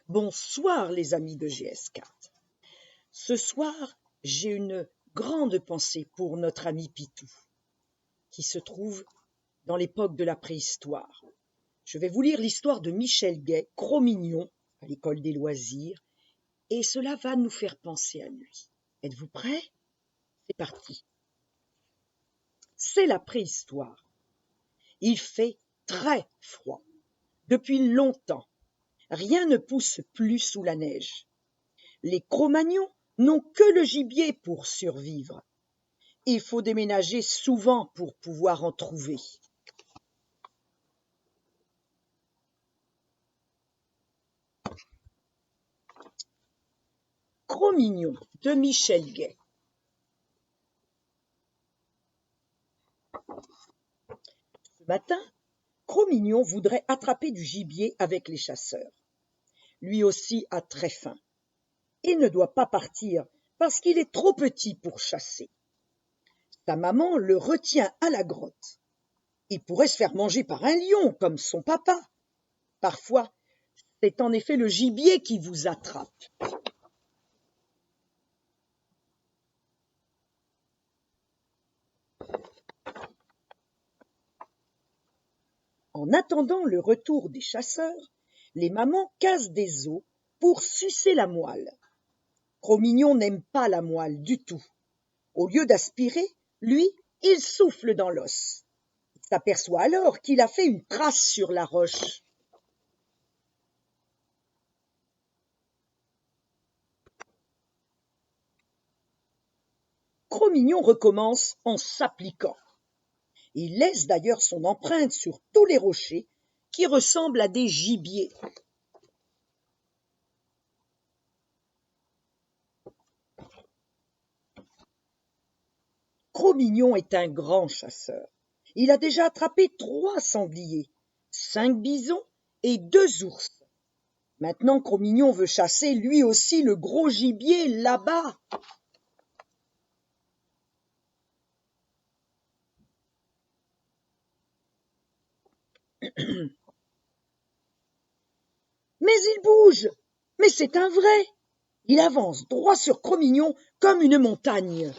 Bonsoir les amis de GS4. Ce soir, j'ai une grande pensée pour notre ami Pitou, qui se trouve dans l'époque de la préhistoire. Je vais vous lire l'histoire de Michel Gay, Cro-Mignon, à l'école des loisirs, et cela va nous faire penser à lui. Êtes-vous prêts? C'est parti. C'est la préhistoire. Il fait très froid. Depuis longtemps, rien ne pousse plus sous la neige. Les Cro-Magnons n'ont que le gibier pour survivre. Il faut déménager souvent pour pouvoir en trouver. Cro-Mignon de Michel Gay. Ce matin, Cro-Mignon voudrait attraper du gibier avec les chasseurs. Lui aussi a très faim. Il ne doit pas partir parce qu'il est trop petit pour chasser. Sa maman le retient à la grotte. Il pourrait se faire manger par un lion comme son papa. Parfois, c'est en effet le gibier qui vous attrape. En attendant le retour des chasseurs, les mamans cassent des os pour sucer la moelle. Cro-Mignon n'aime pas la moelle du tout. Au lieu d'aspirer, lui, il souffle dans l'os. Il s'aperçoit alors qu'il a fait une trace sur la roche. Cro-Mignon recommence en s'appliquant. Il laisse d'ailleurs son empreinte sur tous les rochers qui ressemblent à des gibiers. Cro-Mignon est un grand chasseur. Il a déjà attrapé 3 sangliers, 5 bisons et 2 ours. Maintenant, Cro-Mignon veut chasser lui aussi le gros gibier là-bas. Mais il bouge! Mais c'est un vrai! Il avance droit sur Cro-Mignon comme une montagne.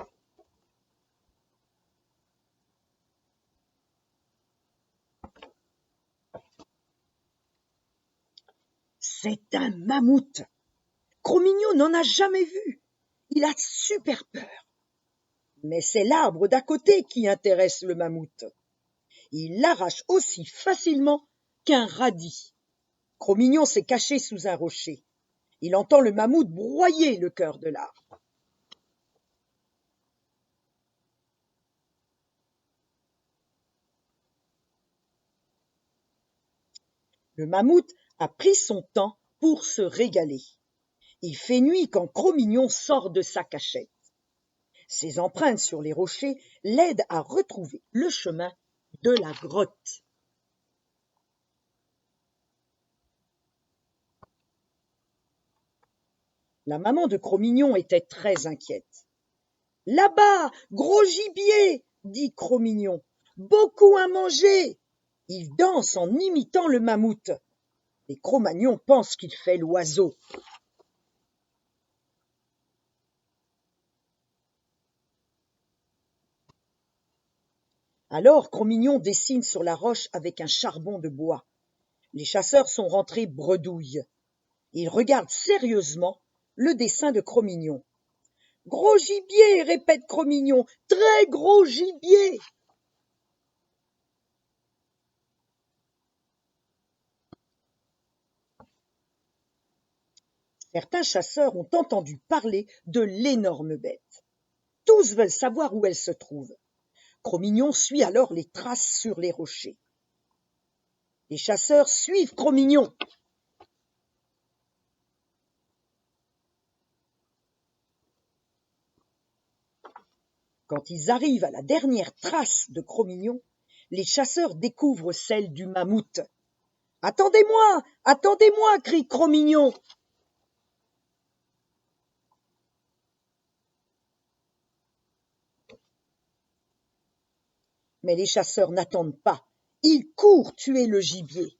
C'est un mammouth. Cro-Mignon n'en a jamais vu. Il a super peur. Mais c'est l'arbre d'à côté qui intéresse le mammouth. Il l'arrache aussi facilement qu'un radis. Cro-Mignon s'est caché sous un rocher. Il entend le mammouth broyer le cœur de l'arbre. Le mammouth a pris son temps pour se régaler. Il fait nuit quand Cro-Mignon sort de sa cachette. Ses empreintes sur les rochers l'aident à retrouver le chemin de la grotte. La maman de Cro-Mignon était très inquiète. « Là-bas, gros gibier !» dit Cro-Mignon. « Beaucoup à manger !» Il danse en imitant le mammouth. Les Cro-Magnons pensent qu'il fait l'oiseau. Alors Cro-Mignon dessine sur la roche avec un charbon de bois. Les chasseurs sont rentrés bredouilles. Ils regardent sérieusement le dessin de Cro-Mignon. « Gros gibier !» répète Cro-Mignon. « Très gros gibier !» Certains chasseurs ont entendu parler de l'énorme bête. Tous veulent savoir où elle se trouve. Cro-Mignon suit alors les traces sur les rochers. Les chasseurs suivent Cro-Mignon. Quand ils arrivent à la dernière trace de Cro-Mignon, les chasseurs découvrent celle du mammouth. « Attendez-moi! Attendez-moi !» crie Cro-Mignon. Mais les chasseurs n'attendent pas. Ils courent tuer le gibier.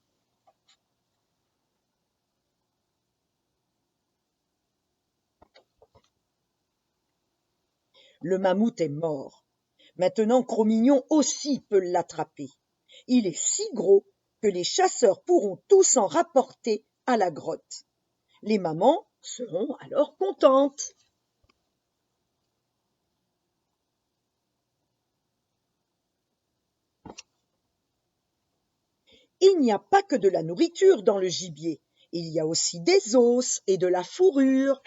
Le mammouth est mort. Maintenant, Cro-Mignon aussi peut l'attraper. Il est si gros que les chasseurs pourront tous en rapporter à la grotte. Les mamans seront alors contentes. Il n'y a pas que de la nourriture dans le gibier, il y a aussi des os et de la fourrure.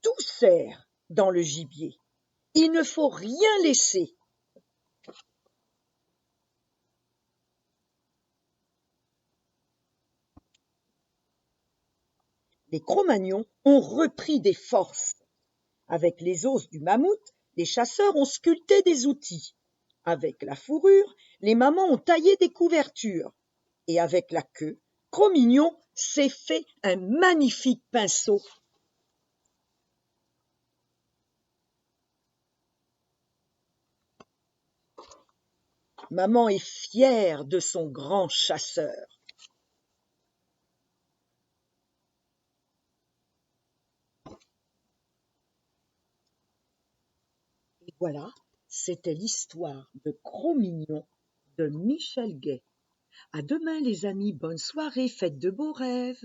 Tout sert dans le gibier. Il ne faut rien laisser. Les Cro-Magnons ont repris des forces. Avec les os du mammouth, les chasseurs ont sculpté des outils. Avec la fourrure, les mamans ont taillé des couvertures. Et avec la queue, Cro-Mignon s'est fait un magnifique pinceau. Maman est fière de son grand chasseur. Et voilà, c'était l'histoire de Cro-Mignon de Michel Gay. À demain les amis, bonne soirée, faites de beaux rêves.